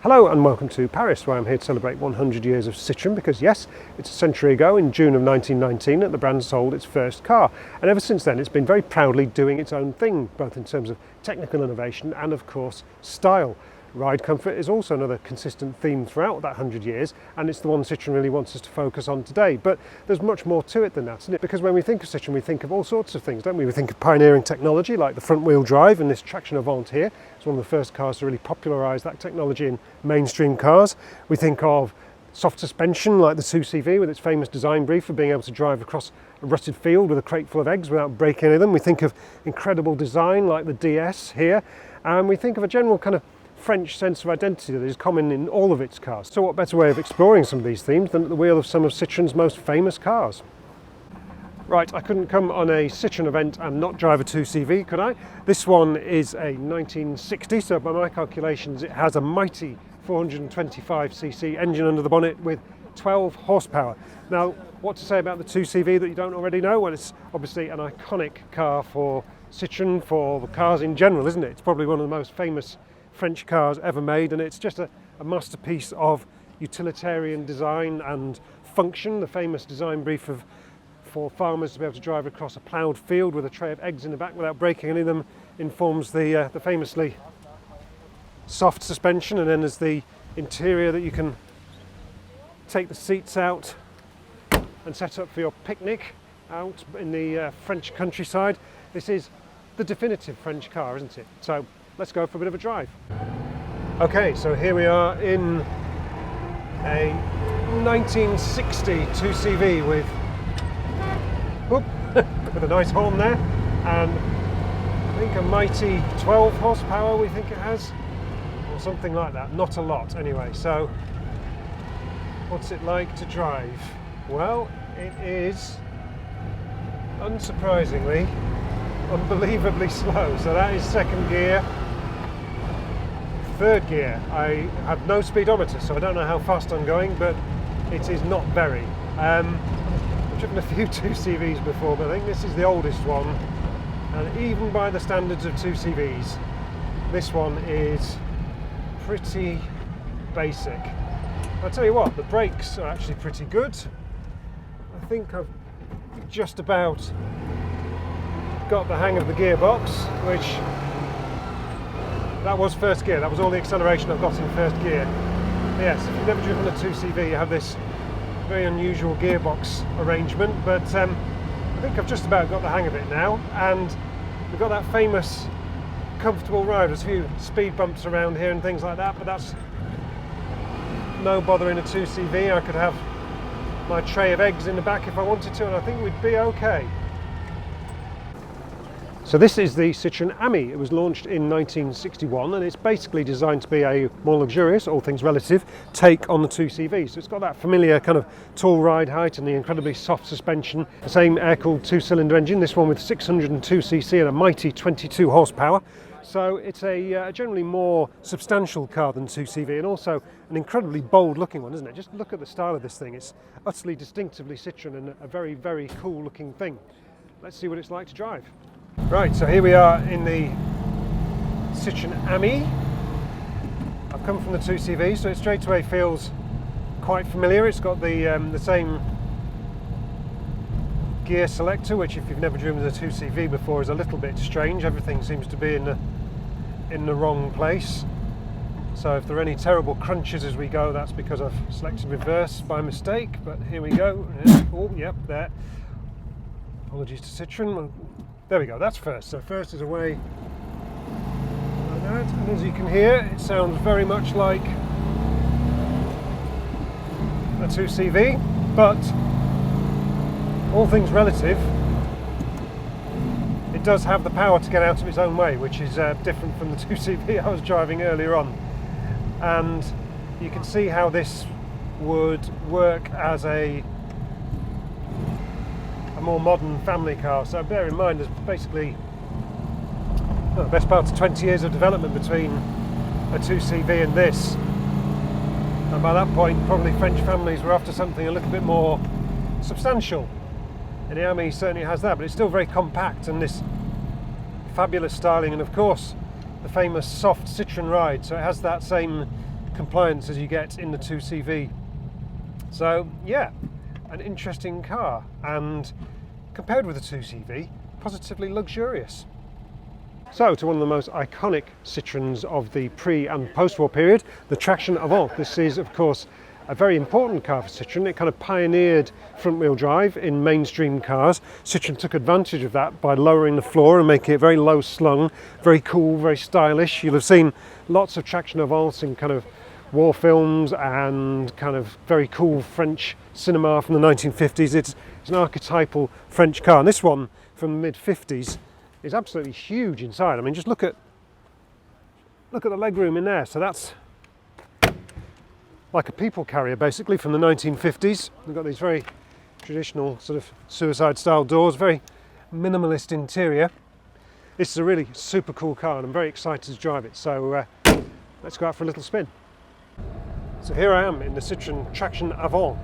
Hello and welcome to Paris, where I'm here to celebrate 100 years of Citroën because yes, it's a century ago in June of 1919 that the brand sold its first car, and ever since then it's been very proudly doing its own thing, both in terms of technical innovation and of course style. Ride comfort is also another consistent theme throughout that 100 years, and it's the one Citroën really wants us to focus on today. But there's much more to it than that, isn't it? Because when we think of Citroën, we think of all sorts of things, don't we? We think of pioneering technology like the front-wheel drive, and this Traction Avant here is one of the first cars to really popularise that technology in mainstream cars. We think of soft suspension like the 2CV with its famous design brief for being able to drive across a rutted field with a crate full of eggs without breaking any of them. We think of incredible design like the DS here, and we think of a general kind of French sense of identity that is common in all of its cars. So what better way of exploring some of these themes than at the wheel of some of Citroën's most famous cars? Right, I couldn't come on a Citroën event and not drive a 2CV, could I? This one is a 1960, so by my calculations it has a mighty 425cc engine under the bonnet with 12 horsepower. Now, what to say about the 2CV that you don't already know? Well, it's obviously an iconic car for Citroën, for cars in general, isn't it? It's probably one of the most famous French cars ever made, and it's just a masterpiece of utilitarian design and function. The famous design brief for farmers to be able to drive across a ploughed field with a tray of eggs in the back without breaking any of them informs the famously soft suspension, and then there's the interior that you can take the seats out and set up for your picnic out in the French countryside. This is the definitive French car, isn't it? So let's go for a bit of a drive. Okay, so here we are in a 1960 2CV with with a nice horn there, and I think a mighty 12 horsepower we think it has, or something like that. Not a lot anyway. So what's it like to drive? Well, it is unsurprisingly unbelievably slow. So that is second gear. Third gear, I have no speedometer, so I don't know how fast I'm going, but it is not very. I've driven a few 2CVs before, but I think this is the oldest one, and even by the standards of 2CVs, this one is pretty basic. I'll tell you what, the brakes are actually pretty good. I think I've just about got the hang of the gearbox, which that was first gear. That was all the acceleration I've got in first gear. But yes, if you've never driven a 2CV, you have this very unusual gearbox arrangement, but I think I've just about got the hang of it now, and we've got that famous comfortable ride. There's a few speed bumps around here and things like that, but that's no bother in a 2CV. I could have my tray of eggs in the back if I wanted to, and I think we'd be okay. So this is the Citroen Ami. It was launched in 1961, and it's basically designed to be a more luxurious, all things relative, take on the 2CV. So it's got that familiar kind of tall ride height and the incredibly soft suspension. The same air-cooled two-cylinder engine, this one with 602cc and a mighty 22 horsepower. So it's a generally more substantial car than 2CV, and also an incredibly bold-looking one, isn't it? Just look at the style of this thing. It's utterly distinctively Citroen and a very, very cool-looking thing. Let's see what it's like to drive. Right, so here we are in the Citroen Ami. I've come from the 2CV, so it straight away feels quite familiar. It's got the same gear selector, which if you've never driven the 2CV before is a little bit strange. Everything seems to be in the wrong place. So if there are any terrible crunches as we go, that's because I've selected reverse by mistake, but here we go. Oh, yep, there. Apologies to Citroen. There we go, that's first. So first is away like that, and as you can hear, it sounds very much like a 2CV, but all things relative, it does have the power to get out of its own way, which is different from the 2CV I was driving earlier on. And you can see how this would work as a more modern family car. So bear in mind there's basically the best part of 20 years of development between a 2CV and this, and by that point probably French families were after something a little bit more substantial, and the Ami certainly has that, but it's still very compact, and this fabulous styling, and of course the famous soft Citroen ride. So it has that same compliance as you get in the 2CV. So yeah, an interesting car, and compared with the 2CV, positively luxurious. So to one of the most iconic Citroens of the pre and post-war period, the Traction Avant. This is of course a very important car for Citroen. It kind of pioneered front-wheel drive in mainstream cars. Citroen took advantage of that by lowering the floor and making it very low slung, very cool, very stylish. You'll have seen lots of Traction Avants in kind of war films and kind of very cool French cinema from the 1950s. It's an archetypal French car, and this one from the mid-50s is absolutely huge inside. I mean, just look at the legroom in there. So that's like a people carrier basically from the 1950s. We've got these very traditional sort of suicide style doors, very minimalist interior. This is a really super cool car and I'm very excited to drive it. So let's go out for a little spin. So here I am in the Citroen Traction Avant.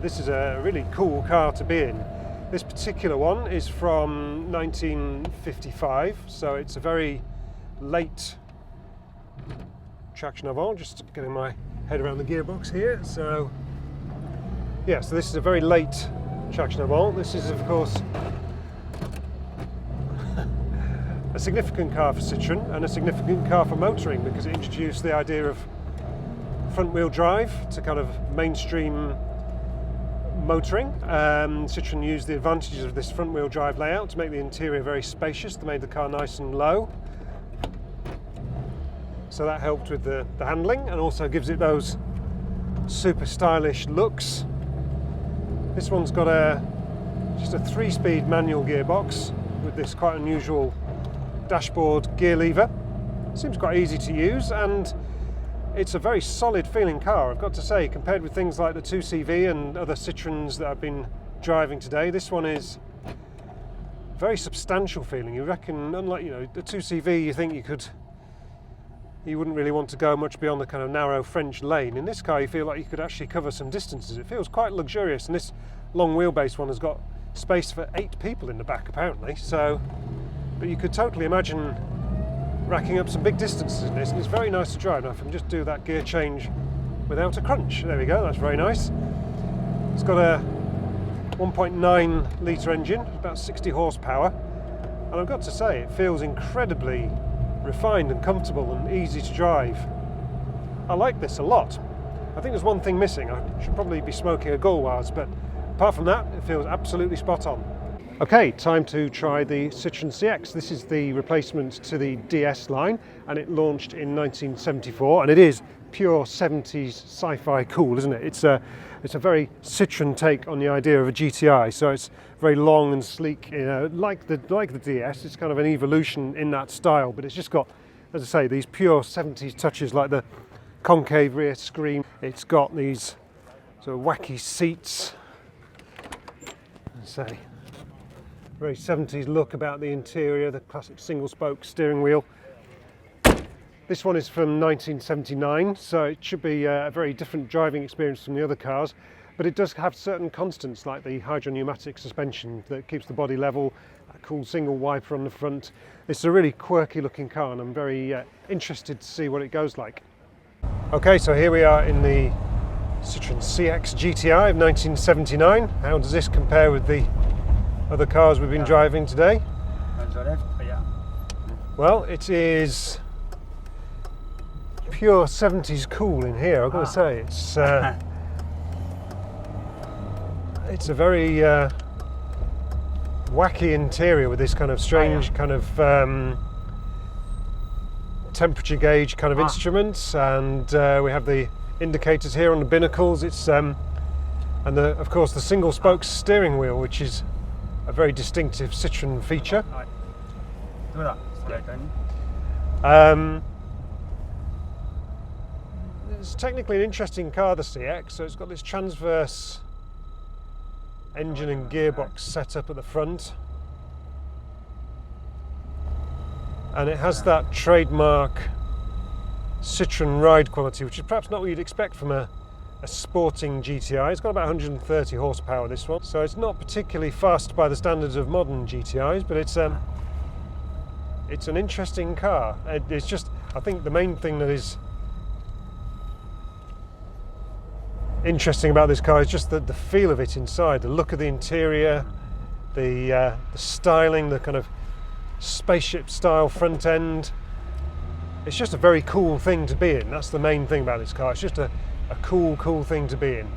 This is a really cool car to be in. This particular one is from 1955, so it's a very late Traction Avant. Just getting my head around the gearbox here. So yeah, so this is a very late Traction Avant. This is of course a significant car for Citroen and a significant car for motoring, because it introduced the idea of front-wheel drive to kind of mainstream motoring. Citroen used the advantages of this front-wheel drive layout to make the interior very spacious. They made the car nice and low, so that helped with the handling and also gives it those super stylish looks. This one's got just a 3-speed manual gearbox with this quite unusual dashboard gear lever. Seems quite easy to use, and it's a very solid feeling car, I've got to say, compared with things like the 2CV and other Citroens that I've been driving today. This one is very substantial feeling. You reckon, unlike, you know, the 2CV, you think you wouldn't really want to go much beyond the kind of narrow French lane. In this car you feel like you could actually cover some distances. It feels quite luxurious, and this long wheelbase one has got space for 8 people in the back apparently. So, but you could totally imagine racking up some big distances in this, and it's very nice to drive. Now, if I can just do that gear change without a crunch. There we go, that's very nice. It's got a 1.9 litre engine, about 60 horsepower, and I've got to say it feels incredibly refined and comfortable and easy to drive. I like this a lot. I think there's one thing missing. I should probably be smoking a Gauloise, but apart from that, it feels absolutely spot on. Okay, time to try the Citroen CX. This is the replacement to the DS line, and it launched in 1974, and it is pure 70s sci-fi cool, isn't it? It's a very Citroen take on the idea of a GTI, so it's very long and sleek, you know, like the DS. It's kind of an evolution in that style, but it's just got, as I say, these pure 70s touches, like the concave rear screen. It's got these sort of wacky seats, say, very 70s look about the interior, the classic single spoke steering wheel. This one is from 1979, so it should be a very different driving experience from the other cars, but it does have certain constants like the hydropneumatic suspension that keeps the body level, a cool single wiper on the front. It's a really quirky looking car, and I'm very interested to see what it goes like. Okay, so here we are in the Citroen CX GTI of 1979. How does this compare with the other cars we've been driving today? Well, it is pure 70s cool in here, I've got to say. It's a very wacky interior with this kind of strange kind of temperature gauge kind of instruments, and we have the indicators here on the binnacles. It's and of course the single spoke steering wheel, which is a very distinctive Citroen feature. It's technically an interesting car, the CX, so it's got this transverse engine and gearbox set up at the front, and it has that trademark Citroen ride quality, which is perhaps not what you'd expect from a sporting GTI. It's got about 130 horsepower, this one, so it's not particularly fast by the standards of modern GTIs, but it's an interesting car. It's just, I think the main thing that is interesting about this car is just the feel of it inside, the look of the interior, the styling, the kind of spaceship style front end. It's just a very cool thing to be in. That's the main thing about this car. It's just a cool thing to be in.